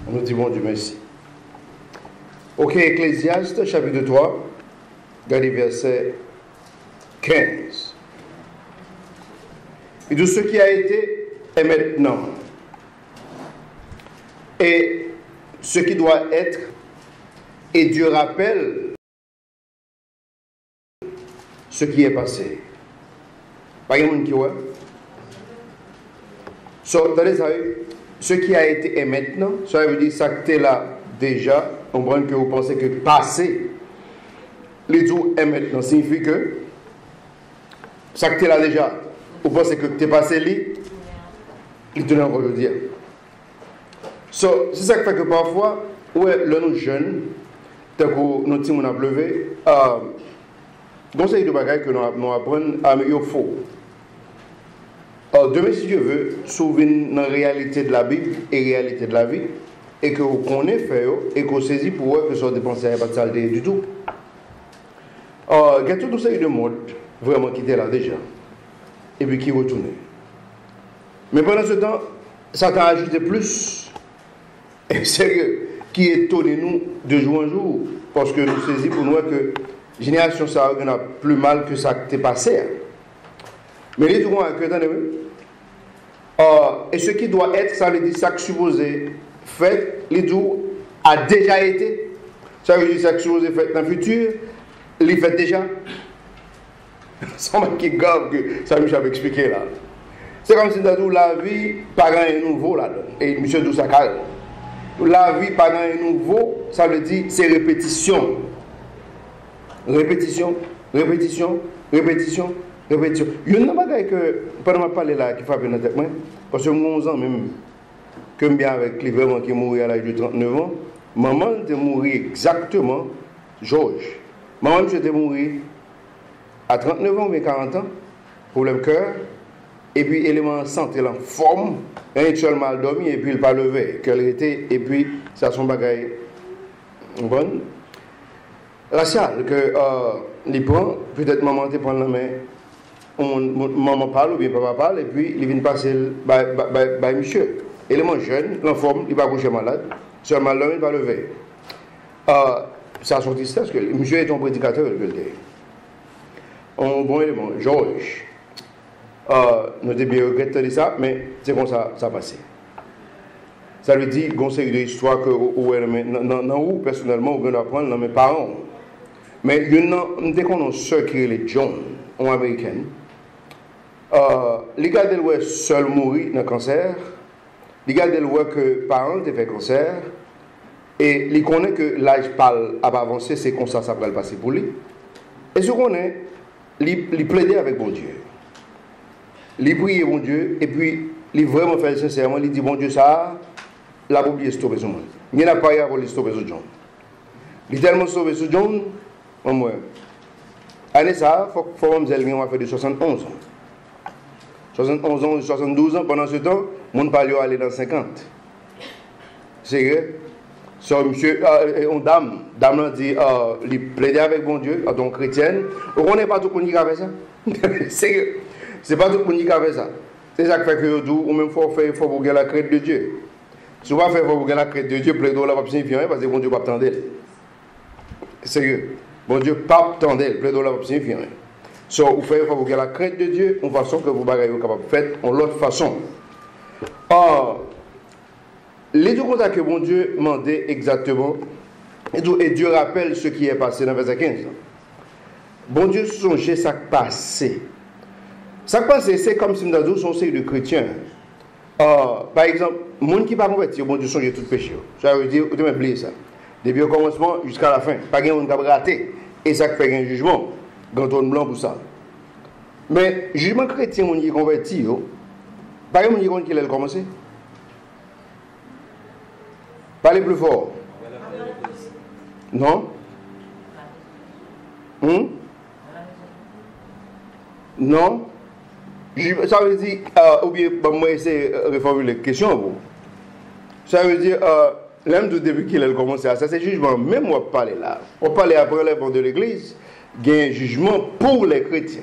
On nous dit bon Dieu merci. Ok, Ecclésiaste, chapitre 3, regardez verset 15. Et de ce qui a été est maintenant. Et ce qui doit être, et Dieu rappelle ce qui est passé. Pas de monde qui voit. Ce qui a été est maintenant, ça veut dire ça que tu es là déjà, on comprend que vous pensez que passé, les jours est maintenant, signifie que ça que tu es là déjà, vous pensez que tu es passé là, il te l'a encore le dire. C'est ça qui fait que parfois, ouais, là nous jeunes, tant que nous timons à pleuver, conseil de bagaille que nous apprenons à mieux faux. Demain, si Dieu veut, souvenir dans la réalité de la Bible et la réalité de la vie, et que vous connaissez faire, et que vous saisissez pour eux que ça dépenser à pas de saleté du tout. Il y a tout ça de monde vraiment qui était là déjà, et puis qui retournait. Mais pendant ce temps, ça t'a ajouté plus. Et sérieux, qui étonne nous de jour en jour, parce que nous saisissons pour nous que la génération ça a plus mal que ça qui t'est passé. Mais les droits que et ce qui doit être, ça veut dire ça que supposé fait, les droits a déjà été. Ça veut dire ça que supposé fait dans le futur, les fait déjà. C'est un qui grave que ça me j'avais expliqué là. C'est comme si dans la vie, parent est nouveau là. Et M. Doussakal. La vie, parent est nouveau, ça veut dire c'est répétition. Répétition, répétition, répétition. Répétition. Il y a une chose que, pendant que je parle là, qui frappe dans la tête, parce que 11 ans même, que je bien avec les vraiment qui est mort à l'âge de 39 ans, maman était morte exactement, Georges. Maman était morte à 39 ans ou 40 ans, problème cœur, et puis élément santé en forme, un seul mal dormi, et puis il pas levé, qu'elle était, et puis ça son bagaille bonne. Racial, que les prend, peut-être maman te prend la main. Maman parle ou bien papa parle et puis il vient passer par monsieur. Élément jeune, en forme, il va coucher malade, seulement l'homme il va lever. Ça a sorti ça parce que monsieur est un prédicateur. Un bon élément, Georges. Nous devons bien regretter de ça, mais c'est comme ça ça passe. Ça veut dire conseil de histoire que où personnellement on veut apprendre dans mes parents. Mais dès qu'on a une soeur qui est les John, en américaine, les gars de seul mourir dans le cancer, les gars de que parents ont fait cancer, et ils connaissent que l'âge parle à avancer, c'est comme ça va le passer pour lui. Et ce qu'on est, ils plaider avec bon Dieu. Ils prier bon Dieu, et puis ils vraiment faire sincèrement, ils disent bon Dieu, ça, la oublié stopper ce monde. Il n'y a pas à pour les stopper ce John. Il tellement sauvé ce John, au moins. Année ça, il faut que je fasse de 71 ans. 71 ans, 72 ans, pendant ce temps, mon parle aller dans 50. C'est vrai. So, monsieur, une dame dit, il plaide avec bon Dieu, en tant que chrétienne. On n'est pas tout le monde qui a fait ça. Sérieux. C'est pas tout le monde qui a fait ça. C'est ça qui fait que nous, ou même il faut vous la crainte de Dieu. Si vous faites pour la crainte de Dieu, plaider la pas signifier rien parce que bon Dieu ne va pas attendre. Sérieux. Bon Dieu, pas attendre, plaider la pas signifier rien. So, vous faites pour la crainte de Dieu, en façon que vous êtes capable de faire en l'autre façon. Les deux contacts que bon Dieu demandait exactement, et Dieu rappelle ce qui est passé dans verset 15. Bon Dieu songeait ça passé. Ça passé, c'est comme si nous avons son série de chrétiens. Par exemple, les gens qui ne sont pas convertis, bon Dieu songe tout péché. Ça veut dire, vous devez oublier ça. Depuis le commencement jusqu'à la fin. Pas de gens qui ont raté. Et ça fait un jugement. Ganton blanc pour ça. Mais jugement chrétien, on y est converti. Par exemple, on y est qui a commencé. Parlez plus fort. Non? Non? Ça veut dire, ou bien, moi, essayer de reformuler la question. Ça veut dire, l'homme du début qu'il a commencé à ça, c'est jugement. Même moi, parler là. On parlait après l'œuvre de l'église, il y a un jugement pour les chrétiens.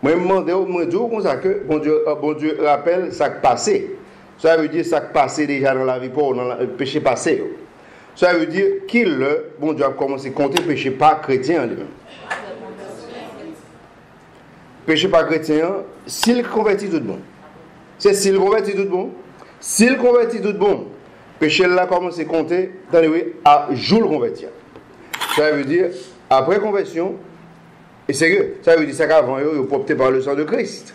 Moi, je me demande, moi, je dis comme ça que bon Dieu rappelle ça qui passé. Ça veut dire ça qui passé déjà dans la vie, pas dans le péché passé. Ça veut dire qu'il, bon Dieu a commencé à compter péché pas chrétien lui-même. Péché pas chrétien, s'il convertit tout bon. C'est s'il convertit tout bon. S'il convertit tout bon, péché là commence à compter à jour le convertir. Ça veut dire, après conversion, et sérieux, ça veut dire ça qu'avant, il faut opter par le sang de Christ.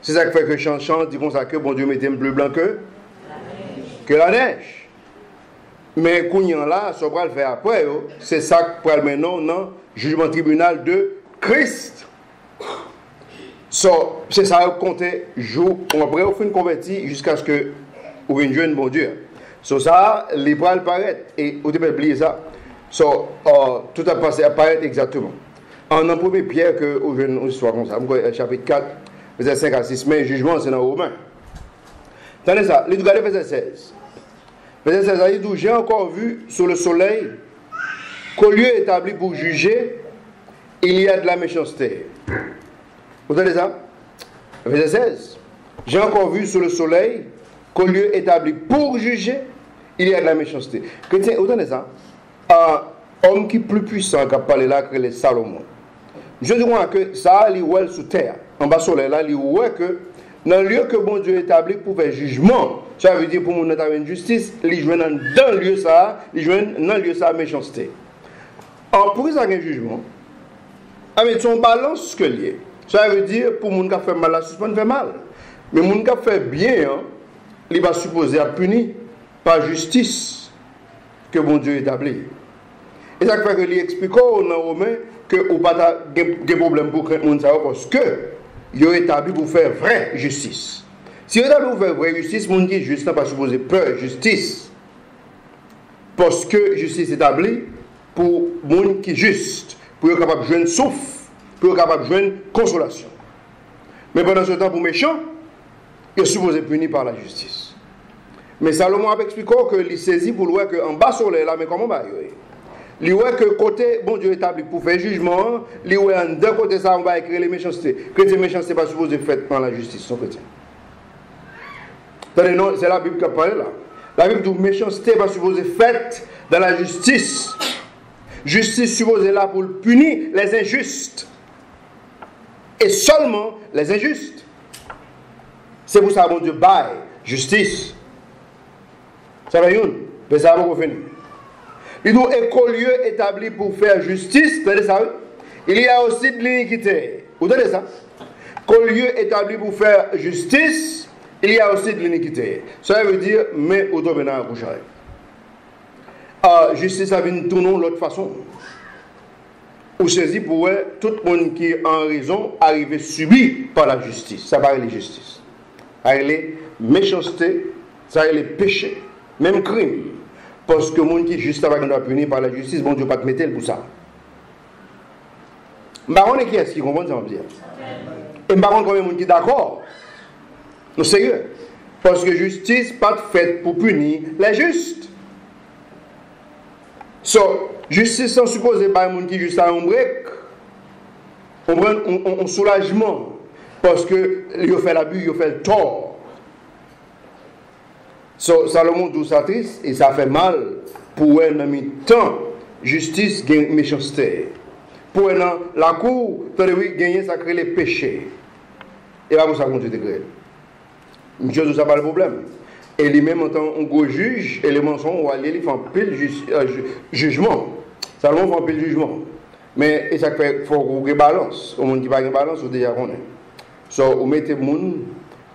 C'est ça qui fait que chante, dit comme ça que bon Dieu mettait plus blanc que la neige. Mais Kounyan là, ça va le faire après, c'est ça qui va maintenant dans le jugement tribunal de Christ. So, c'est ça qui compte jour après, on fait converti jusqu'à ce que vous veniez jeune bon Dieu. So, ça, les bras paraître. Et vous devez oublier ça. So, tout a passé à paraître exactement. En 1 Pierre, que vous venez histoire comme ça, chapitre 4, verset 5 à 6, mais jugement, c'est dans Romains. Tenez ça, les regardez verset 16. Verset 16, il dit, j'ai encore vu sur le soleil qu'au lieu établi pour juger, il y a de la méchanceté. Vous entendez ça? Verset 16. J'ai encore vu sur le soleil qu'au lieu établi pour juger, il y a de la méchanceté. Chrétien, vous entendez ça? Un homme qui est plus puissant qu'a parlé là que les Salomon. Je dis que ça, il est sous terre. En bas soleil là, il est que dans le lieu que bon Dieu établi pour faire jugement, ça veut dire pour mon établir une justice, il joue dans le lieu ça, il joue dans le lieu ça méchanceté. En pour ça un jugement, avec son balance que lié. Ça veut dire pour mon qui fait mal, la suspendre fait mal. Mais mon qui fait bien, il va supposer à punir par justice que bon Dieu établit. Et ça fait que lui explique dans Romain que ou pas de problème pour que monde ça parce que il est établi pour faire vraie justice. Si il est établi pour faire vraie justice, mon qui est juste n'a pas supposé peur justice. Parce que justice est établie pour monde qui est juste, pour être capable de jouer souffle, pour être capable de jouer consolation. Mais pendant ce temps pour méchant, il est supposé punir par la justice. Mais Salomon a expliqué qu'il saisit pour le voir qu'en bas soleil là, mais comment va il voit que côté bon Dieu établi pour faire jugement, il voit d'un côté ça on va écrire les méchancetés. Que les méchancetés pas supposé faire par la justice, son chrétien. Non, c'est la Bible qui parle là. La Bible dit méchanceté pas supposé faite dans la justice. Justice supposée là pour punir les injustes. Et seulement les injustes. C'est pour ça que bon Dieu baille justice. Ça va une, mais ça va finir. Il dit qu'au lieu établi pour faire justice, vous ça? Il y a aussi de l'iniquité. Vous entendez ça? Qu'au lieu établi pour faire justice, il y a aussi de l'iniquité. Ça veut dire, mais au domaine à coucher. Justice a venu tourner de l'autre façon. Ou saisi pour tout le monde qui est en raison arriver subi par la justice. Ça va aller justice. Ça va aller méchanceté, ça va aller péché, même crime. Parce que le monde qui est juste avant de punir par la justice, bon Dieu ne va pas te mettre pour ça. Je ne sais pas qui est-ce qui comprend ça, on va dire. Et je ne sais pas combien de monde qui est d'accord. Non, sérieux. Parce que justice n'est pas faite pour punir les justes. So, justice sans supposer par un monde qui est juste à un break. On prend un soulagement. Parce que il a fait l'abus, il a fait le tort. So, Salomon dit ça triste et ça fait mal pour un ami temps justice gagne méchanceté. Pour un la cour, gagner ça crée les péchés. Et là pour ça qu'on Dieu dégrade. Monsieur ça pas le problème. Et lui-même en tant que gros juge et les mensonges ou aller il fait un pile jugement. Salomon fait un pile jugement. Mais et ça fait faut qu'on balance. Au monde qui pas une balance ou déjà connaît. So on mettez monde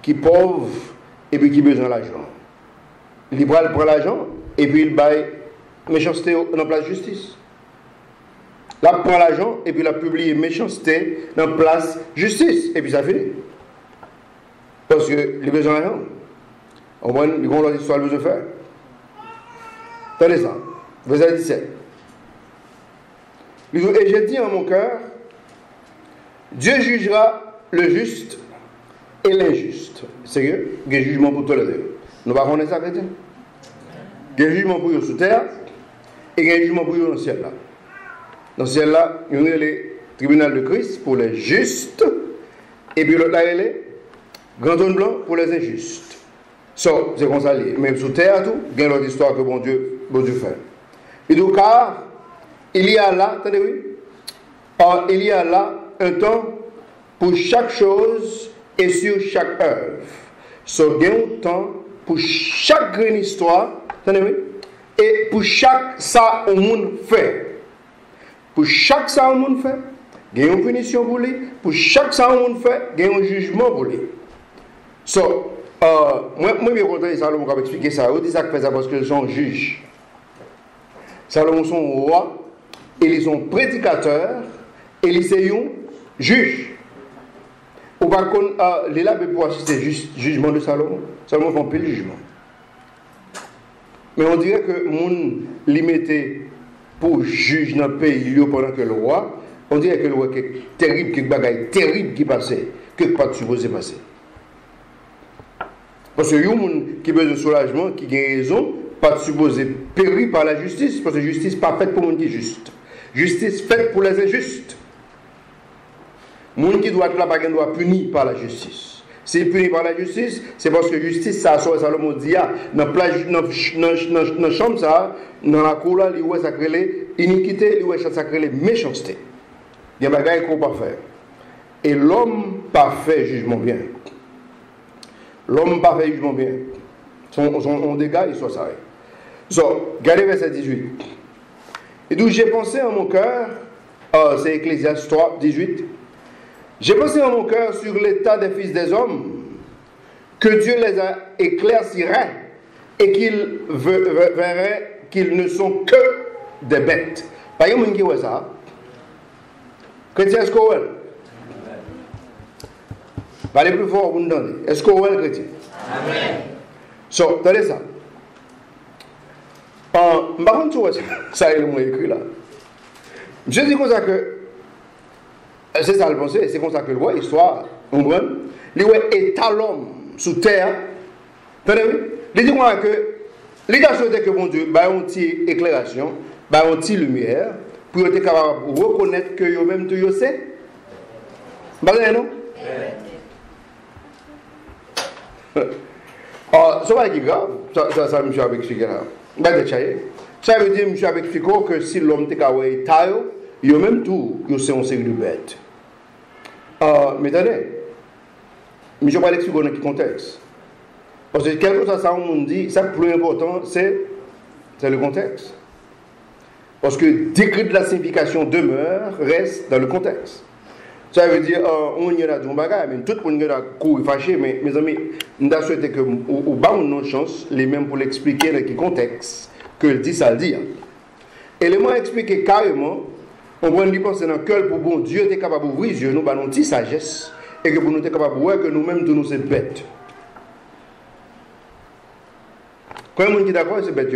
qui pauvre et puis qui besoin d'argent. Il prend l'argent et puis il baille méchanceté dans place justice. Là, il prend l'argent et puis il a publié méchanceté dans place justice. Et puis ça finit. Parce que il a besoin d'argent. On voit une grande histoire de faire. Tenez ça. Verset 17. Et j'ai dit en mon cœur, Dieu jugera le juste et l'injuste. Sérieux? Il y a un jugement pour tous les deux. Nous ne connaissons pas ça, chrétien. Il y a un jugement pour eux sous terre et il y a un jugement pour eux dans le ciel là. Dans le ciel là, il y a le tribunal de Christ pour les justes et puis l'autre là, il est grand trône blanc pour les injustes. So, c'est comme ça. Mais sous terre, tout, il y a l'autre histoire que bon Dieu fait. Et donc, car, il y a là, attendez, il y a là un temps pour chaque chose et sur chaque œuvre. So, il y a un temps pour chaque grande histoire, attendez, et pour chaque ça au monde fait. Pour chaque ça au monde fait, il y a une punition pour lui. Pour chaque ça au monde fait, il y a un jugement pour lui. So, moi, je suis content de Salomon qui a expliqué ça. Il dit ça fait ça parce qu'ils sont juges. Salomon sont rois, et ils sont prédicateurs, et ils sont juges. Ou par contre, les là pour assister au jugement de Salomon. Salomon fait un peu le jugement. Mais on dirait que mon limité pour juge dans le pays pendant que le roi, on dirait que le roi est terrible, quelque bagaille terrible qui passait, que pas de supposé passer. Parce que y a des gens qui ont besoin de soulagement, qui ont raison, pas de supposé périr par la justice, parce que la justice n'est pas faite pour les gens qui sont justes. Justice faite pour les injustes. Les gens qui doivent être là, pas doivent punir par la justice. S'ils punissent par la justice, c'est parce que la justice, ça sort, Salomon dit, dans la chambre, ça, dans la cour, là, il y a sacré iniquité, il y a sacré méchanceté. Il y a des choses qu'on ne peut pas faire. Et l'homme pas fait jugement bien. L'homme pas fait jugement bien. On dégage, il soit ça. So, regardez verset 18. Et d'où j'ai pensé en mon cœur, c'est Ecclésiaste 3, 18. J'ai pensé en mon cœur sur l'état des fils des hommes, que Dieu les a éclaircirait et qu'il verrait qu'ils ne sont que des bêtes. Par exemple, qui voit ça? Chrétien, est-ce qu'on voit? Parlez plus fort, vous entendez. Est-ce qu'on voit le chrétien? Amen. So, attendez ça. Par contre, ça est le mot écrit là. Je dis comme ça que, c'est ça le pensée, c'est comme ça que le roi, histoire, on voit, le roi est à l'homme sous terre. Attendez, il dit moi que, les gars souhaitaient que bon Dieu, bah, on tire éclairation, bah, on tire lumière, pour être capable de reconnaître que eux-mêmes, tout sait. Bah, non? Ça va être grave, ça monsieur a expliqué là. Ça veut dire, monsieur a expliqué que si l'homme est capable de il y a même tout, il y a une série de bêtes. Mais attendez, je ne vais pas l'expliquer dans quel contexte. Parce que quelque chose ça, on dit, ça le plus important, c'est le contexte. Parce que décret de la signification demeure, reste dans le contexte. Ça veut dire, on y a un bagage, mais tout le monde a couru fâché, mais mes amis, nous avons souhaité que nous avons une chance, les mêmes pour l'expliquer dans quel contexte, que le dit, ça le dit. Et les mots expliquer carrément, on va nous penser dans le cœur pour bon Dieu est capable d'ouvrir les yeux, nous avons une petite sagesse, et que pour nous être capable de voir que nous-mêmes, nous sommes bêtes. Quand on est d'accord, c'est bête.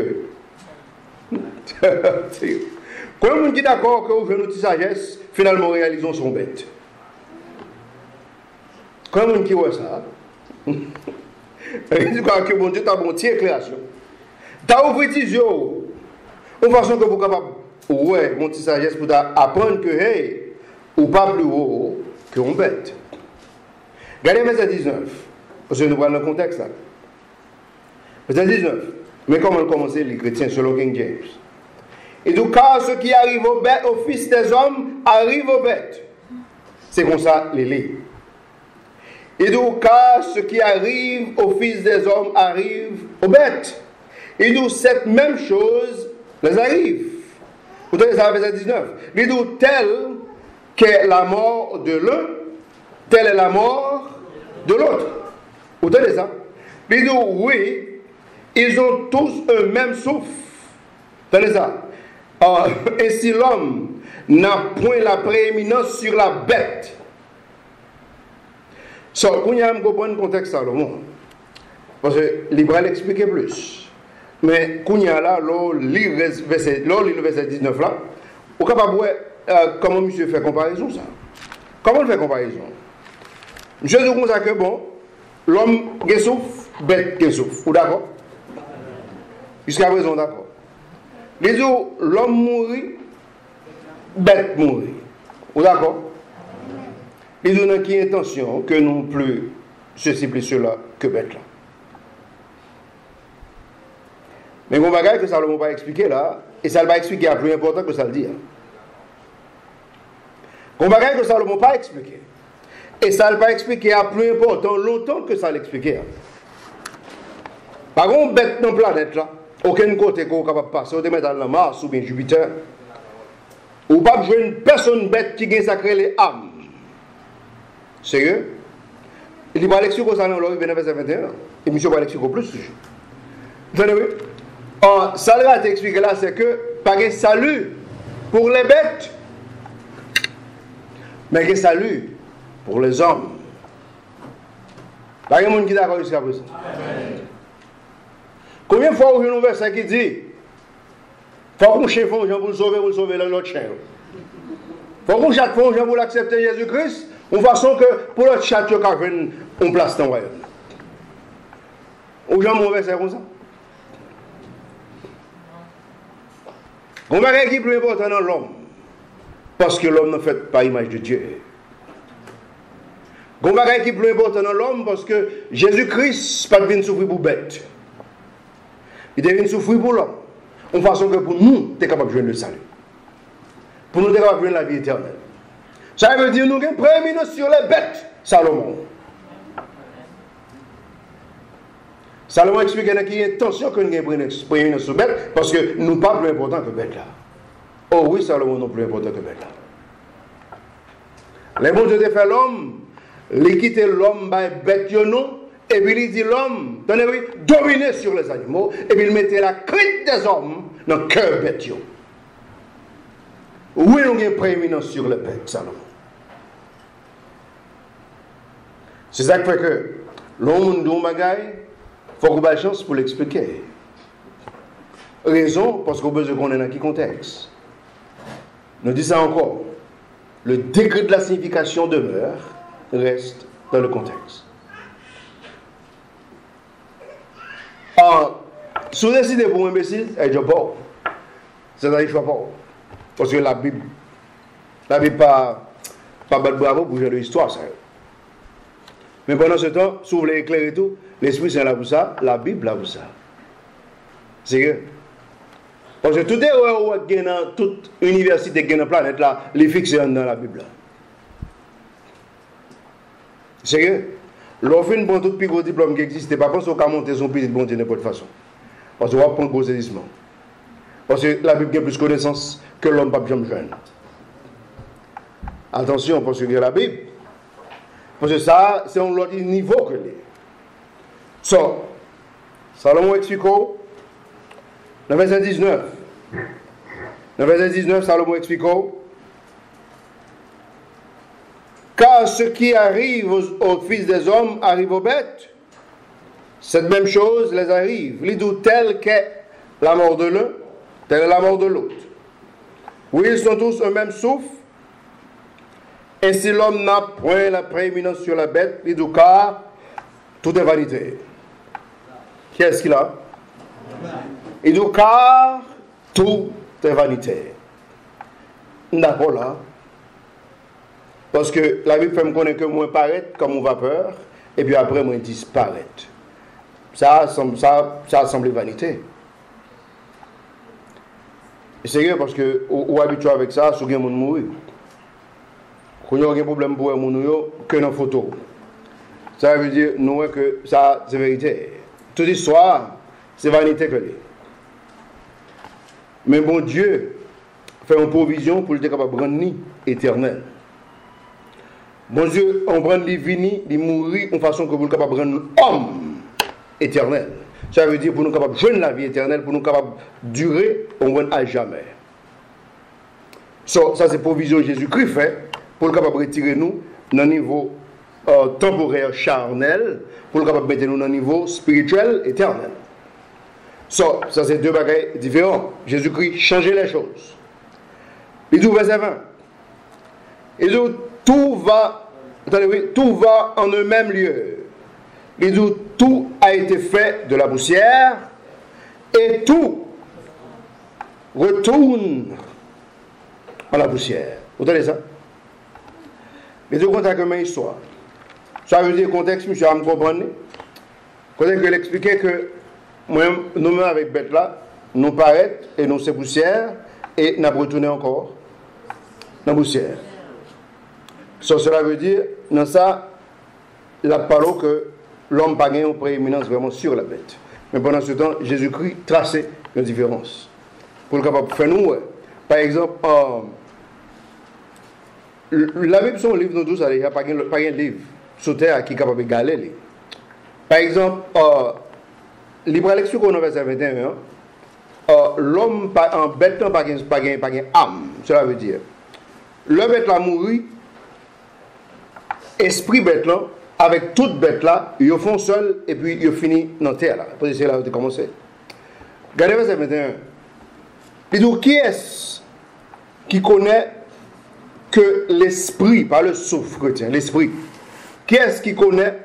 Quand on est d'accord que nous avons une petite sagesse, finalement, réalisons son bête. Quand on dit ça, il dit que bon Dieu t'a bon tiers éclairation. T'as ouvert tes yeux, de façon que vous êtes capable, ouais, mon petit sagesse pour apprendre que, hey, ou pas plus haut que on bête. Regardez verset 19, parce que nous voyons le contexte là. Verset 19, mais comment commencer les chrétiens selon King James? Et donc, car ce qui arrive aux bêtes, aux fils des hommes, arrive aux bêtes. C'est comme ça, les lits. Et donc, car ce qui arrive aux fils des hommes arrive aux bêtes. Et donc, cette même chose les arrive. Vous tenez ça, verset 19. Et donc, telle qu'est la mort de l'un, telle est la mort de l'autre. Vous tenez ça? Et donc, oui, ils ont tous un même souffle. Tenez ça. Et si l'homme n'a point la prééminence sur la bête. So, quand il y a un bon contexte à l'homme, parce que l'Ibrahim explique plus. Mais quand il y a là, le verset 19 là, on est capable de voir comment monsieur fait comparaison ça. Comment il fait comparaison? Monsieur dit comme ça que bon, l'homme qui souffre, bête qui souffre. Vous d'accord? Jusqu'à présent, d'accord. Les autres, l'homme mourit, bête mourit. Vous d'accord? Les autres n'ont qu'une intention que non plus ceci plus cela que bête là. Mais mon bagage que Salomon va expliquer là, et ça va expliquer à plus important que ça le dit. Mon bagage que Salomon pas expliqué. Et ça va expliquer à plus important longtemps que ça l'expliquait. Par contre, bête dans la planète là, aucun côté qu'on est capable de passer, on te met dans la Mars ou bien Jupiter. Ou pas jouer une personne bête qui a sacré les âmes. Sérieux? Il dit pas l'expliquer comme ça dans l'or, il vient verset 21. Et monsieur va l'expliquer plus toujours. Vous entendez? Ça va t'expliquer là, c'est que pas de salut pour les bêtes, mais de salut pour les hommes. Pas de monde qui est d'accord jusqu'à présent. Combien de fois vous avez un verset qui dit faut qu'on chef pour le sauver l'autre chien. Faut qu'on chaque fois pour l'accepter Jésus-Christ, de façon que pour l'autre chat, il y a une place dans le royaume. Ou jamais un verset comme ça. On va qui est plus important dans l'homme, parce que l'homme ne fait pas image de Dieu. On va qui est plus important dans l'homme, parce que Jésus-Christ pas de souffrir pour bête. Il devient souffrir pour l'homme. En façon que pour nous, tu es capable de jouer le salut. Pour nous, tu es capable de jouer la vie éternelle. Ça veut dire que nous avons prééminence sur les bêtes, Salomon. Salomon explique qu'il y a une intention que nous avons prééminence sur les bêtes, parce que nous ne sommes pas plus importants que les bêtes là. Oh oui, Salomon n'est plus important que les bêtes là. Les bons Dieu fait l'homme, il quitte l'homme par bête non. Et puis il dit l'homme, dominer sur les animaux, et puis il mettait la crainte des hommes dans le cœur bête. Oui, nous avons une prééminence sur les bêtes, Salomon. C'est ça qui fait que l'homme de Magaï, il faut qu'on ait la chance pour l'expliquer. Raison, parce qu'on a besoin qu'on ait dans quel contexte. Nous disons ça encore. Le degré de la signification demeure, reste dans le contexte. Si vous décidez pour un imbécile, c'est un pauvre. C'est-à-dire qu'il ne faut pas. Parce que la Bible pas battre bravo pour gérer l'histoire. Ça. Mais pendant ce temps, si vous voulez éclairer tout, l'Esprit Saint là pour ça, la Bible là pour ça. C'est que. Parce que tout est dans toute université qui est dans la planète là, les fixés dans la Bible là. C'est que. L'offre prend tout le plus gros diplôme qui existe, pas penser qu'à monter son petit bon Dieu de n'importe façon. Parce qu'on va prendre gros saisissement. Parce que la Bible a plus de connaissances que l'homme pas jamais jeune. Attention, parce que la Bible, parce que ça, c'est un autre niveau que les. So, Salomon explique, dans verset 19. Dans verset 19, Salomon explique. Car ce qui arrive aux fils des hommes arrive aux bêtes. Cette même chose les arrive. L'idou tel qu'est la mort de l'un, telle est la mort de l'autre. Oui, ils sont tous un même souffle. Et si l'homme n'a point la prééminence sur la bête, l'idou car tout est vanité. Qui est-ce qu'il a? L'idou car tout est vanité. D'accord là. Parce que la Bible fait me connaître que moi paraître comme une vapeur, et puis après moi disparaître. Ça semble vanité. Et c'est parce que ou habitué avec ça, si vous avez mourir. Quand il y a un problème pour mourir, que dans la photo. Ça veut dire nous que ça c'est vérité. Toute histoire, c'est vanité que c'est. Mais bon Dieu fait une provision pour être capable de rendre ni éternel. Bon Dieu, on prend les vini, les mourir en façon que vous êtes capable de rendre homme éternel. Ça veut dire pour nous capables de joindre la vie éternelle, pour nous capables de durer, on ne à jamais. So, ça c'est provision Jésus-Christ fait pour nous capable de retirer nous dans le niveau temporaire charnel, pour nous capable de mettre nous dans le niveau spirituel éternel. So, ça c'est deux bagages différents. Jésus-Christ changeait les choses. Il dit verset 20. Il dit tout va en un même lieu. Il dit tout a été fait de la poussière et tout retourne à la poussière. Vous entendez ça? Mais je contacte une histoire. Ça veut dire contexte, monsieur, à me comprendre. Contexte que l'expliquer que nous-mêmes avec bête là, nous paraît et nous c'est poussière et nous retourner encore dans la poussière. Cela veut dire, dans ça, la parole que l'homme n'a pas une prééminence vraiment sur la bête. Mais pendant ce temps, Jésus-Christ traçait une différence. Pour le capable de faire nous, par exemple, la Bible, c'est un livre, nous tous, il n'y a pas un livre sur terre qui est capable de galer. Par exemple, libre lecture qu'on a verset 21, l'homme en bête n'a pas une âme. Cela veut dire, le bête là mourit, esprit bête là, avec toute bête là, ils font seul et puis ils finissent dans la terre là. C'est là où tu commences. Regardez verset 21. Il dit, qui est-ce qui connaît que l'esprit, pas le souffle chrétien, l'esprit, qui est-ce qui connaît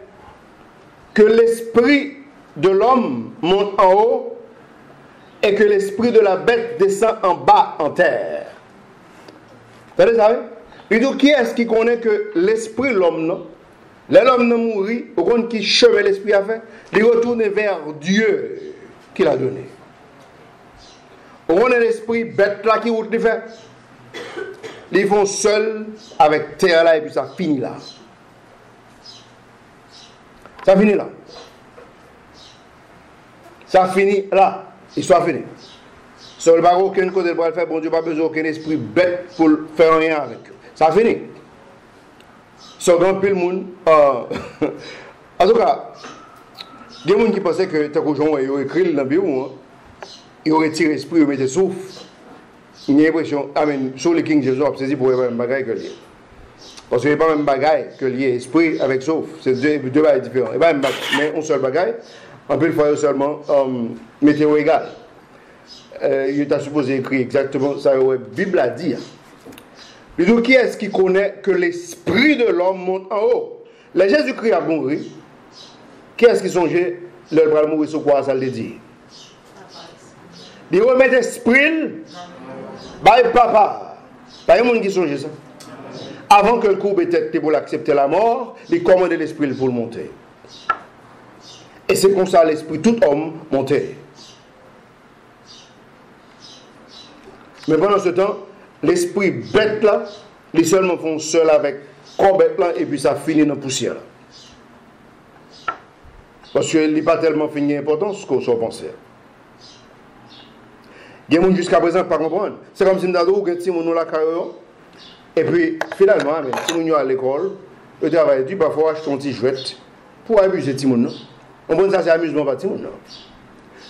que l'esprit de l'homme monte en haut et que l'esprit de la bête descend en bas en terre? Vous savez? Il dit, qui est-ce qui connaît que l'esprit de l'homme, non? L'homme ne mourit, au compte qui chemin l'esprit a fait, il retourne vers Dieu qui l'a donné. On a l'esprit bête là qui route les fait. Ils vont seuls avec terre là et puis ça finit là. Ça finit là. Ça finit là. Histoire finie. Seul par aucun côté pour le faire, bon Dieu, pas besoin d'aucun esprit bête pour faire rien avec eux. Ça finit. Second pile monde. En tout cas, il y a des gens qui pensaient que tant que Jean a écrit dans la Bible, il aurait tiré l'esprit, il mettait souffle. Il y a l'impression, sur le King James, c'est pour le même bagage que lui. Parce que ce n'est pas le même bagage que lié esprit avec souffle. C'est deux bagages différents. Mais un seul bagage, on peut le faire seulement météo égal. Il est supposé écrire exactement ça que la Bible a dit. Mais donc, qui est-ce qui connaît que l'esprit de l'homme monte en haut? Le Jésus-Christ a mouru. Qui est-ce qui songeait le bras mourir sur quoi ça le dit? Il remet l'esprit par papa. Pas un monde qui songe ça. Avant que le courbe était pour accepter la mort, il commandait l'esprit pour le monter. Et c'est comme ça l'esprit, tout homme montait. Mais pendant ce temps, l'esprit bête là, les seulement font seul avec corps bête là, et puis ça finit dans la poussière. Parce qu'il n'est pas tellement fini d'importance qu'on soit pensé. Il y a des gens jusqu'à présent qui ne comprennent pas. C'est comme si nous avons dit que nous la carrière. Et puis finalement, si nous sommes à l'école, le travail dit parfois acheter un petit jouet pour abuser de nous. On pense que ça c'est amusement pour nous.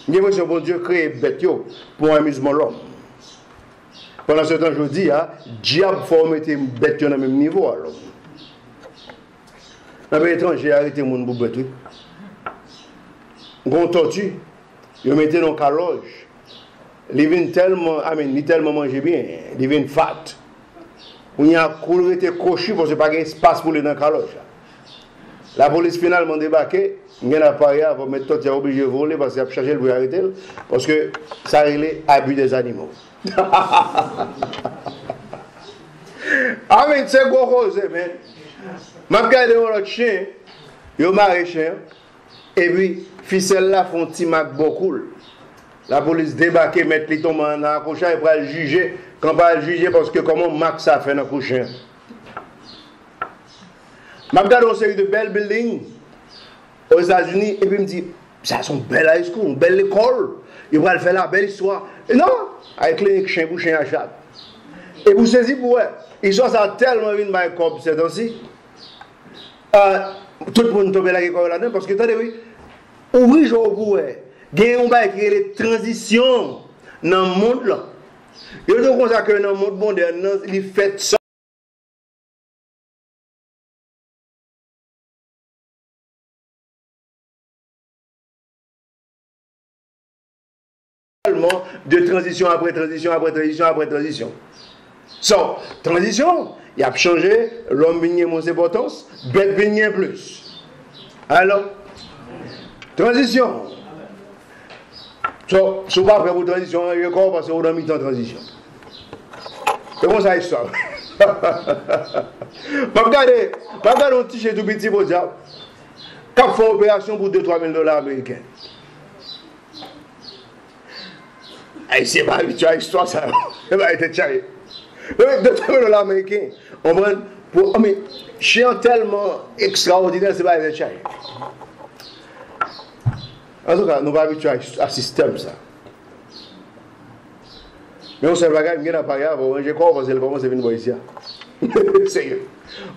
Il y a des gens qui Dieu crée bête pour amusement l'homme. Pendant ce temps, je dis, diable faut mettre bête dans le même niveau à l'homme. Dans les étrangers, arrêté les gens pour bête. Quand tortue, ils mettent dans la caloge. Ils viennent tellement manger bien, ils viennent fat. On y a couru été coché parce qu'il n'y a pas d'espace pour les dans la caloge. La police finalement débarqué, il y a un appareil pour mettre tout, il est obligé de voler parce qu'il a cherché le arrêter parce que ça relève abus des animaux. Ah mais c'est gros rose, mais je regarde l'autre chien, il marre chien, et puis ficelle là font petit mac beaucoup. La police débarque, mettre les tombes en accrochant et pour le juger. Quand pas le juger parce que comment Max a fait dans le chien. Je regarde une série de belles buildings aux États-Unis et puis me dit, ça c'est une belle high school, une belle école. Il va faire la belle histoire. Et non, avec les chiens pour chien à chat. Et vous saisissez pour eux. Ils sont tellement vite dans le corps ces temps-ci. Tout le monde tombe là-dedans parce que, attendez, oui, ouvrir le pour eux. Il y a un bail qui est les transitions dans le monde là. Il y a comme ça que dans le monde moderne, il fait ça. De transition après transition après transition après transition. So, transition, il a changé, l'homme vient moins d'importance, bête vient plus. Alors, transition. So, si vous pas prêt pour transition, il y a encore parce que vous avez mis en transition. C'est comme ça l'histoire. Regardez un t-shirt tout petit pour dire, quand on fait opération pour $2-3 000 américains. c'est pas habitué à l'histoire, ça. Ça va être charré. De l'américain, on prend pour. Mais chien tellement extraordinaire, c'est pas être charré. En tout cas, nous ne sommes pas habitués à ce système, ça. Mais on sait pas qu'il y a un appareil avant, je crois que c'est le moment de venir ici. Sérieux.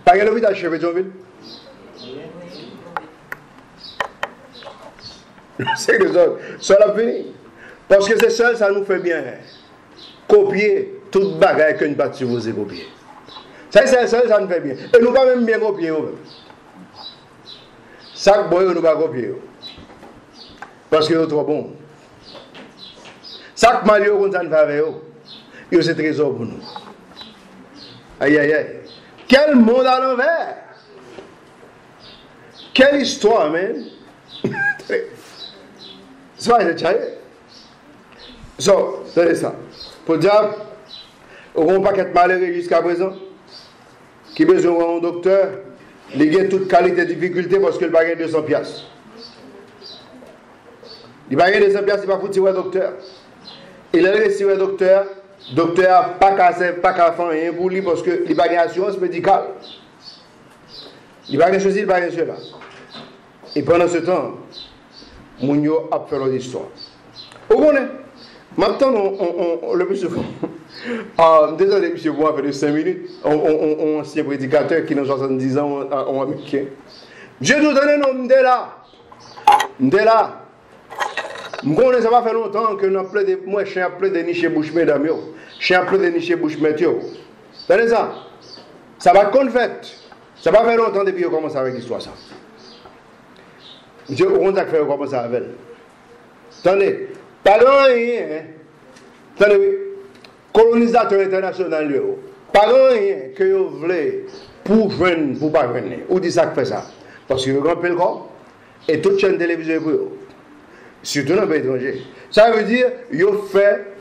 Pas qu'il y a l'hôpital chez Pétionville. C'est que ça l'a fini. Parce que c'est seul, ça nous fait bien. Copier toute bagaille que nous pas supposé copier. Ça, c'est seul, ça nous fait bien. Et nous pas même bien copier. Ça, nous ne pas copier. Parce que c'est trop bon. Ça, mal qu'on ça ne fait avec eux, c'est trésor pour nous. Aïe, aïe, aïe. Quel monde à l'envers. Quelle histoire, man. C'est pas une charrière. C'est ça. Pour dire, on n'a pas qu'être malheureux jusqu'à présent, qui a besoin d'un docteur, il a toute qualité de difficulté parce qu'il n'a pas 200 piastres. Il n'a pas 200 piastres, il va foutre un docteur. Il a reçu un docteur n'a pas qu'à faire rien pour lui parce qu'il n'a pas d'assurance médicale. Il n'a pas de ceci, il n'a pas de cela. Et pendant ce temps, Mounio a fait l'autre histoire. Vous connaissez? Maintenant, le plus souvent, désolé, monsieur, vous avez fait 5 minutes, un ancien prédicateur qui a 70 ans, en américain. Dieu nous donne un homme de là. De là. Je ça va faire longtemps que moi, je suis appelé de nicher bouche mesdames. Je suis appelé de nicher bouche météo. Tenez ça. Ça va qu'on fait. Ça va faire longtemps depuis qu'on commence avec l'histoire. Ça. Dieu, on a fait commencer avec elle. Attendez. Pas rien. Attendez, colonisateur international, pas rien que vous voulez pour joindre, pour pas joindre. Ou dit ça que fait ça. Parce que vous grand le corps et toute chaîne télévisée pour eux. Surtout dans les pays étrangers. Ça veut dire qu'ils ont fait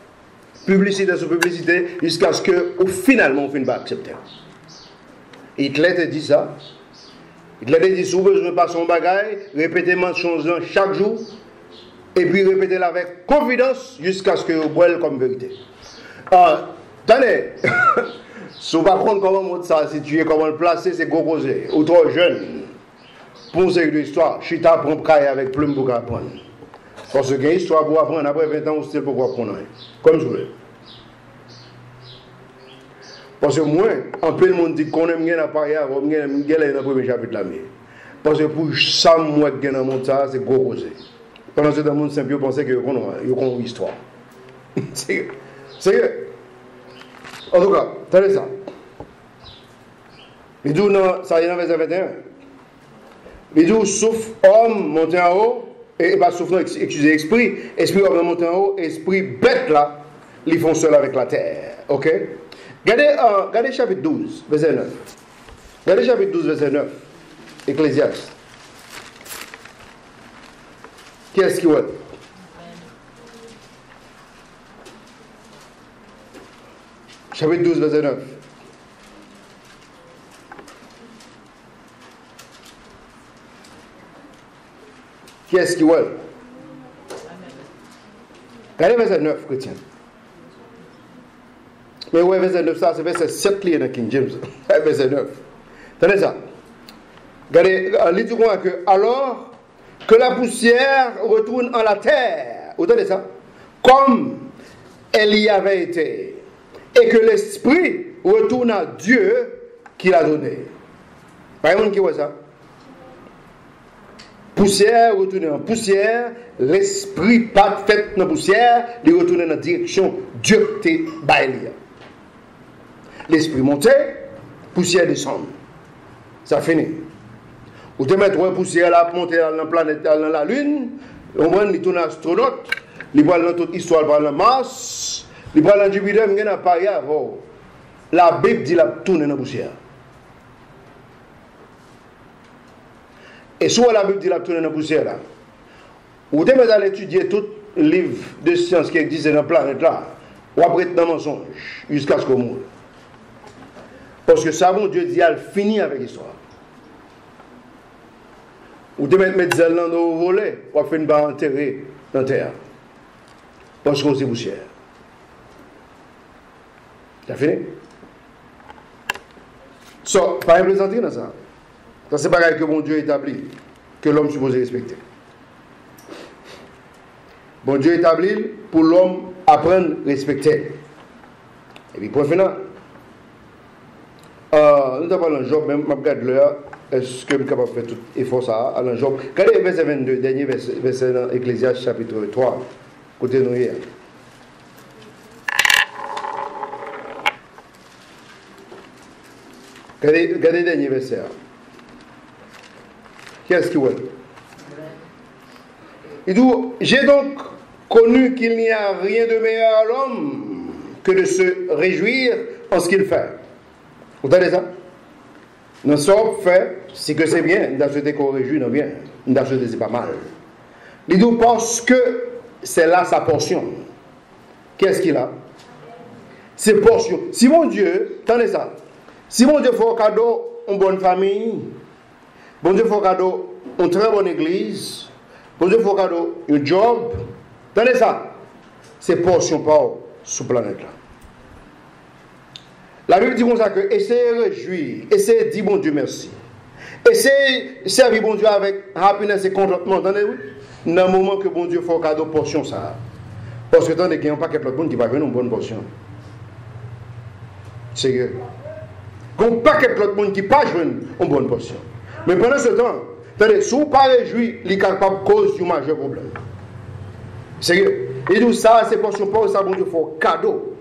publicité sur publicité jusqu'à ce que finalement on ne finisse pas accepter. Hitler te dit ça. Hitler te dit si vous avez besoin de passer son bagage, répétez mensonge chaque jour. Et puis répétez-la avec confidence jusqu'à ce que vous boiez comme vérité. Attendez, si vous ne savez pas comment monter ça, situer, comment le placer, c'est gros causé. Ou trop jeune. Pour une histoire, Chita prend cahier avec plume pour apprendre. Parce qu'il y a une histoire pour apprendre, après 20 ans, c'est pour apprendre. Comme je voulais. Parce que moi, en peu de monde dit qu'on aime bien l'appareil, on aime bien le premier chapitre de la mer. Parce que pour ça, moi, qui dans mon ça, c'est gros causé. Pendant ce temps, le monde simple pensait qu'il y a une histoire. C'est sérieux. En tout cas, tenez ça. Les deux, ça y est dans verset 21. Les deux, sauf homme monté en haut, et pas sauf non, excusez, esprit homme monté en haut, esprit bête là, ils font seul avec la terre. Ok? Regardez chapitre 12, verset 9. Regardez chapitre 12, verset 9. Ecclésiaste. Qui est-ce qui voit? Chapitre 12, verset 9. Qui est-ce qui voit? Regardez verset 9, chrétien. Mais ouais, verset 9, ça, c'est verset 7 lié dans King James. Verset 9. Tenez ça. Regardez, il dit quoi que alors que la poussière retourne en la terre. Vous entendez ça? Comme elle y avait été. Et que l'esprit retourne à Dieu qui l'a donné. Pas un monde qui voit ça? Poussière retourne en poussière. L'esprit pas fait dans la poussière. Il retourne dans la direction Dieu t'est baillé. L'esprit montait, poussière descend. Ça finit. Ou te mettre une poussière là, monter dans la planète, dans la Lune, on va aller tourner astronaute, il va dans toute histoire par la Mars, il va dans Jupiter, il n'y a pas rien. La Bible dit la tourne dans la poussière. Et soit la Bible dit la tourne dans la poussière là, ou te mettre à étudier tout livre de science qui existe dans la planète là, ou après dans le mensonge, jusqu'à ce qu'on meure. Parce que ça, bon Dieu dit, elle finit avec l'histoire. Ou de mettre dans nos volets, ou faire une barre enterrée dans la terre. Parce que c'est poussière. C'est fini. So, pas implémenter dans ça. Ça, c'est pareil que bon Dieu établit, que l'homme supposé respecter. Bon Dieu établit pour l'homme apprendre à respecter. Et puis, point final. Nous avons parlé de Job, même, je regarde l'heure, est-ce que je suis capable de faire tout effort ça, à Job. Regardez le verset 22, dernier verset dans Ecclésiaste chapitre 3, côté nous hier. Regardez le dernier verset. Qu'est-ce qu'il veut? Il dit, j'ai donc connu qu'il n'y a rien de meilleur à l'homme que de se réjouir en ce qu'il fait. Vous entendez ça? Nous sommes fait, c'est que c'est bien, nous avons qu'on réjouit, non bien, nous avons c'est pas mal. Il dit, parce que c'est là sa portion. Qu'est-ce qu'il a? C'est portion. Si mon Dieu, attendez ça, si mon Dieu fait un cadeau, une bonne famille, bon Dieu fait un cadeau, une très bonne église, bon Dieu fait un cadeau, un job, attendez ça, c'est portion pas sur la planète là. La Bible dit comme ça que essayez de réjouir, essayez de dire bon Dieu merci. Essayez de servir bon Dieu avec happiness et contentement. Entendez-vous? Dans le moment que bon Dieu fait un cadeau, portion ça. Parce que attendez, il n'y a pas quelqu'un d'autre qui va venir une bonne portion. Sérieux. Il n'y a pas quelqu'un d'autre qui ne va pas jouer une bonne portion. Mais pendant ce temps, attendez, si vous ne pas réjouir, il est capable de cause du majeur problème. Sérieux. Et donc ça, c'est portion pas ça, bon Dieu fait un cadeau.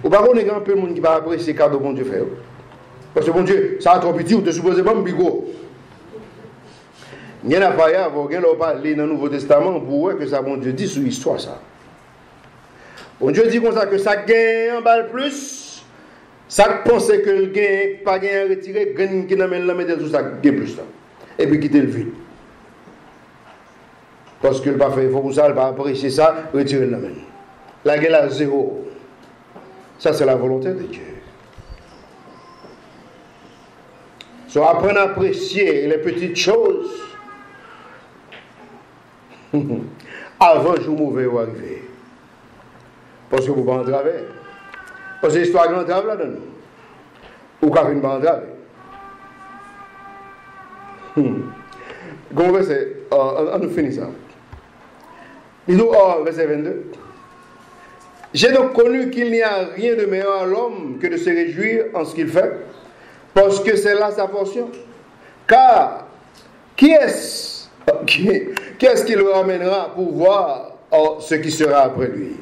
Ou par contre, il y a un peu de monde qui va apprécier ces cadeaux que bon Dieu fait. Parce que bon Dieu, ça a trop petit, ou te supposez pas me bigot. Il y a pas à avoir, il y a parlé dans le Nouveau Testament pour voir que ça, bon Dieu dit sur l'histoire ça. Bon Dieu dit comme ça que ça gagne un balle plus, ça pensait que le gain, pas gain retiré, gagne qui n'a même la mettre tout ça, gagne plus là. Et puis quitter le vide. Parce que le pas fait, il faut pour ça, il va apprécier ça, retirer la main. La gagne à zéro. Ça, c'est la volonté de Dieu. So, apprendre à apprécier les petites choses avant que le jour mauvais arrive. Parce que vous ne pouvez pas en travers. Parce que l'histoire est en travers là-dedans. Ou quand vous ne pouvez pas en travers. Comment verset, on finit ça. Il nous, verset 22. J'ai donc connu qu'il n'y a rien de meilleur à l'homme que de se réjouir en ce qu'il fait, parce que c'est là sa portion. Car, qui est-ce qui le ramènera pour voir ce qui sera après lui?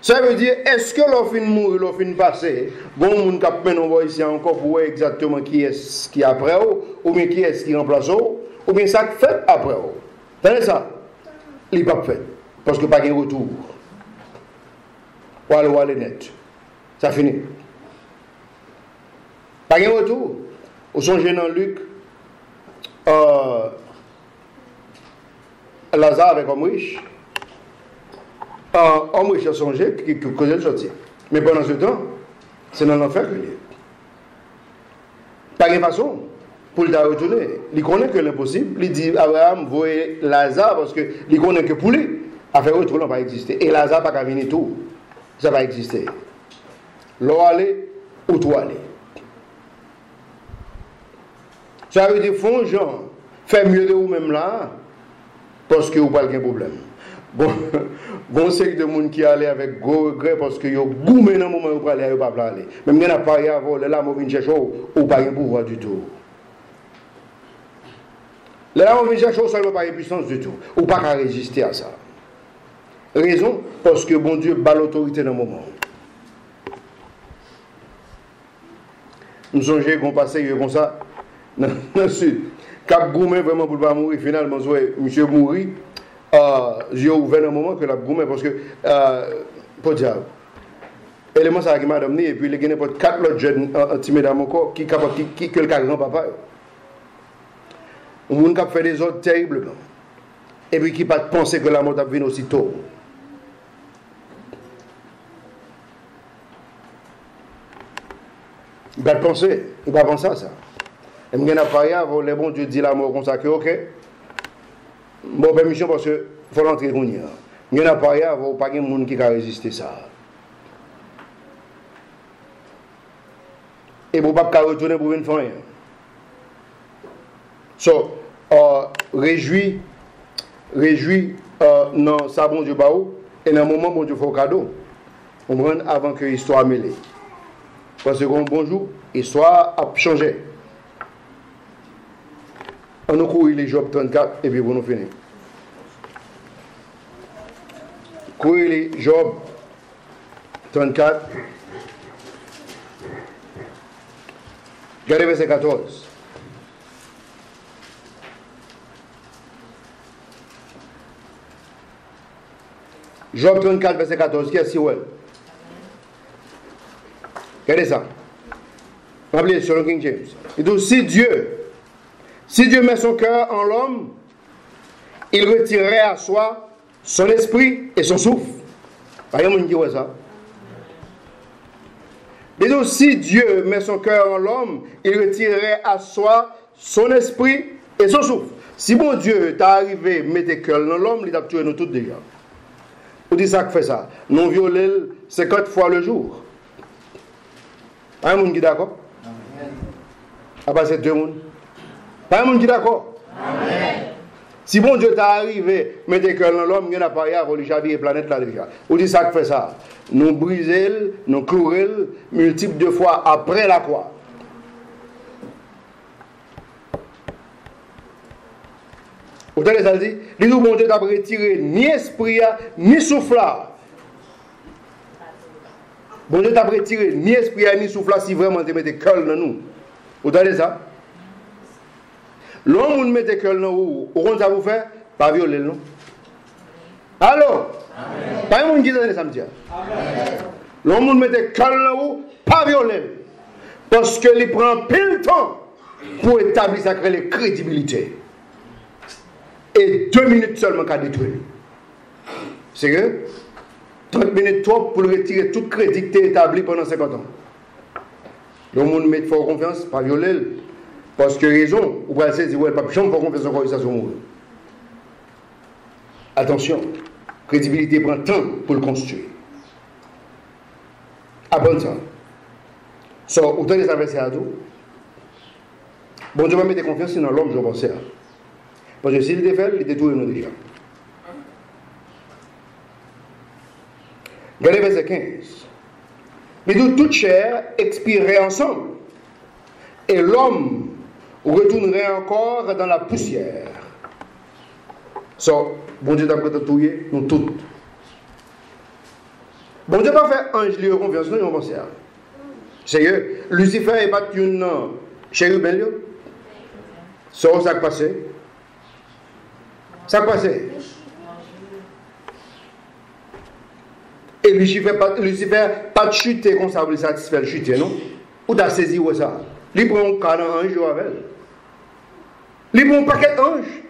Ça veut dire, est-ce que l'on finit mourir, l'on finit passer, bon, moun kap men on voit ici encore pour voir exactement qui est-ce qui est après ou bien qui est-ce qui remplace ou bien ça fait après ou. Tenez ça, il n'est pas fait, parce que pas de retour. Ou aller net. Ça finit. Pas de retour. Au songez dans Luc, Lazare avec homme riche. Homme riche a songé qu'il causait le sortir. Mais pendant ce temps, c'est dans l'enfer qu'il est. Pas de façon pour le retourner. Il connaît que l'impossible. Il dit Abraham, voyez Lazare parce qu'il connaît que pour lui, affaire autre, n'a pas existé. Et Lazare n'a pas venir tout. Ça va exister. L'eau aller ou toi aller. Ça veut dire, font gens, fait mieux de vous-même là, parce que vous n'avez pas de problème. Bon, c'est de gens qui allaient avec gros regret parce que vous avez goumé dans le moment où vous allez, vous ne pouvez pas aller. Même si vous n'avez pas à avoir, là, vous venez chercher, vous n'avez pas de pouvoir du tout. Là, vous venez chercher, vous n'avez pas de puissance du tout. Vous n'avez pas à résister à ça. Raison, parce que bon Dieu bat l'autorité dans le moment. Nous songeons qu'on passait comme ça dans le sud. Cap Goumé vraiment pour ne pas mourir. Finalement, monsieur mourit. J'ai ouvert un moment que la Goumé parce que pour dire élément ça qui m'a amené et puis il y a pas 4 autres jeunes anti dans mon corps qui que le grand papa. On monde qui fait des ordres terribles et puis qui pas penser que la mort va venir aussitôt. Il va penser, il va penser à ça. Et je n'ai pas rien, les bons Dieu dit la mort comme ça, que ok, bon permission parce qu'il faut rentrer qu'on y a. Je n'ai pas rien, il n'y a pas de monde qui va résister à ça. et vous ne pouvez pas retourner pour venir faire rien. So, réjouis dans ça, bon Dieu, et dans le moment, bon Dieu, fait un cadeau. On prend avant que l'histoire mêlée. Parce que, bonjour, l'histoire a changé. On a couru les Job 34 et puis vous nous finissons. Courir les Job 34. Regardez verset 14. Job 34, verset 14. Qui est-ce qui est? Regardez ça. Rappelez sur le King James. Il dit, si Dieu met son cœur en l'homme, il retirerait à soi son esprit et son souffle. Par exemple, on dit ça. Il dit, si Dieu met son cœur en l'homme, il retirerait à soi son esprit et son souffle. Si bon Dieu t'a arrivé, mettez cœur dans l'homme, il t'a tué nous tous déjà. Vous dites ça qui fait ça. Nous violons 50 fois le jour. Pas un monde qui est d'accord? À part ces deux mondes. Pas un monde qui est d'accord? Si bon Dieu t'a arrivé, mettez cœur dans l'homme, il n'y a pas rien, vous lui avez la planète là déjà. Vous dites ça qui fait ça. Nous brisons, nous clouons, multiples de fois après la croix. Vous entendez ça dit? Les deux bon Dieu t'a retiré ni esprit, ni souffle. Bon Dieu t'a retiré ni esprit, ni souffle si vraiment tu mettez cœur dans nous. Vous entendez ça? L'homme qui met cœur dans vous, au ça vous fait? Pas violer, non? Alors? Pas un monde qui dit ça me dit. L'homme qui met cœur dans vous, pas violer. Parce qu'il prend pile temps pour établir sa crédibilité. Et 2 minutes seulement qu'à détruire. C'est que 30 minutes trop pour retirer tout crédit que tu as établi pendant 50 ans. Le monde met fort confiance, pas violer. Parce que raison, ou pas dire, ouais, pas chambre pour confiance encore ça sur monde. Attention, crédibilité prend temps pour le construire. Après ça. So, autant les adversaires à tout. Bon Dieu va mettre confiance dans l'homme, je pense. Parce que s'il était fait, il était tout nous déjà. Regardez verset 15. Mais d'où toute chair expirerait ensemble. Et l'homme retournerait encore dans la poussière. So, bon Dieu t'a prêté tout, nous toutes. Bon Dieu n'a pas fait ange lui confiance, nous on pense. C'est que Lucifer n'est pas une chérubin. So, ça qui passé. Ça qui passé. Et Lucifer pas de chuter comme ça pour le satisfaire, chuter, non? Ou t'as saisi où ça? Il prend un cas dans un jour avec. Il prend un paquet d'anges.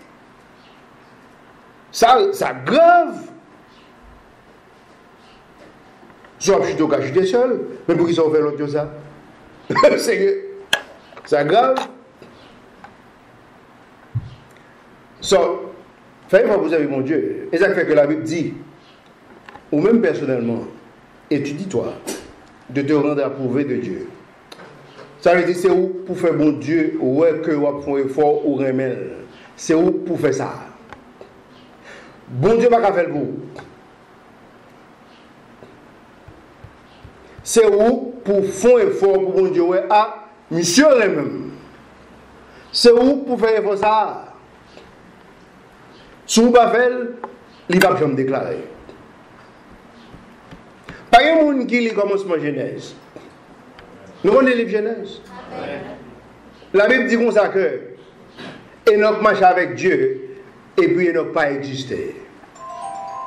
Ça grave. Soit je suis chuter seul, mais pour qu'ils soient fait l'autre ça. C'est que ça grave. So, faites moi vous avez mon Dieu. Et ça fait que la Bible dit, ou même personnellement, étudie-toi de te rendre approuvé de Dieu. Ça veut dire c'est où pour faire bon Dieu, ouais que vous faites un effort ou remède. C'est où pour faire ça. Bon Dieu va pas faire le bout. C'est où pour faire un effort pour bon Dieu, ouais, ah, monsieur lui-même. C'est où pour faire effort ça. Si vous ne faites pas, il va jamais déclarer. Pas un monde qui lit commencement Genèse. Nous connaissons le livre Genèse. La Bible dit comme ça que Enoch marche avec Dieu et puis Enoch pas existé.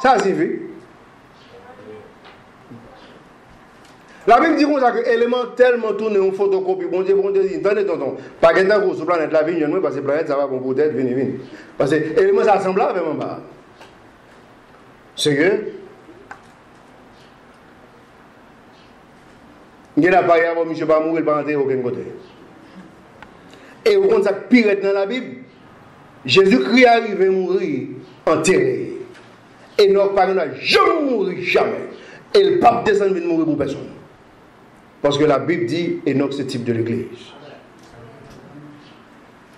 Ça signifie. La Bible dit comme ça que l'élément tellement tourné en photocopie. Bon Dieu, dit, attendez, tonton, pas qu'un temps sur la planète la vie, parce que la planète ça va pour peut-être venir. Parce que l'élément ça ressemble à vraiment pas. C'est que il n'y a pas de monsieur pas mourir, il pas entrer aucun côté. Et au contraire, ça pire dans la Bible, Jésus-Christ arrive à mourir enterré. Et notre parent n'a jamais mouru, jamais. Et le pape descend de mourir pour personne. Parce que la Bible dit Enoch, c'est type de l'église.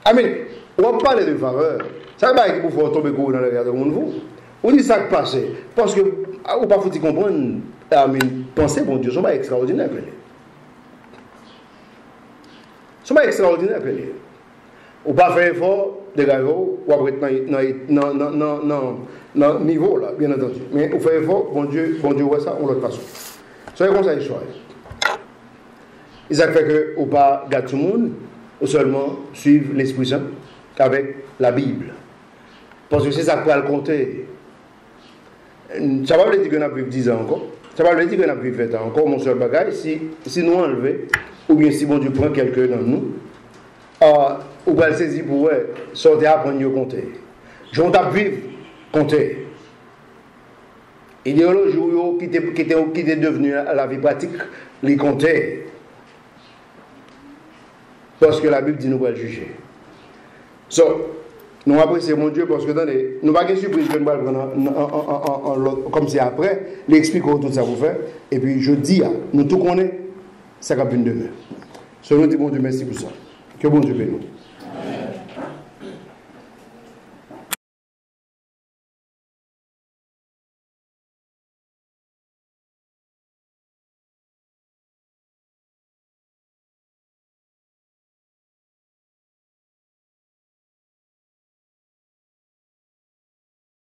Amen. On va parler de faveur. Ça ne va pas qu'il faut tomber dans le regard de monde. On dit ça qui passe. Parce que, on ne peut pas comprendre, penser, bon Dieu, ce n'est pas extraordinaire. Ce n'est pas extraordinaire. On ne peut pas faire effort de gars, ou après dans le niveau, là, bien entendu. Mais on fait effort, bon Dieu voit ça, on l'autre façon. Soyez comme ça, l'histoire. Ça fait que, on ne peut pas garder tout le monde, ou seulement suivre l'Esprit Saint avec la Bible. Parce que c'est ça qu'on va le compter. Ça va dire qu'on a vécu 10 ans encore. Ça va dire qu'on a vécu 20 ans encore, mon seul bagage. Si nous enlevons, ou bien si bon Dieu prend quelqu'un dans nous, on va le saisir pour sortir à prendre compter. Je vais vivre compter. Idéologie qui était devenue la vie pratique, les compter. Parce que la Bible dit nous va le juger. Nous apprécions mon Dieu parce que nous n'avons pas de surprise que nous allons comme c'est après, nous expliquons tout ça pour faire. Et puis je dis, nous tout connaissons, ça va venir demain. Nous disons bon Dieu merci pour ça. Que bon Dieu bénisse.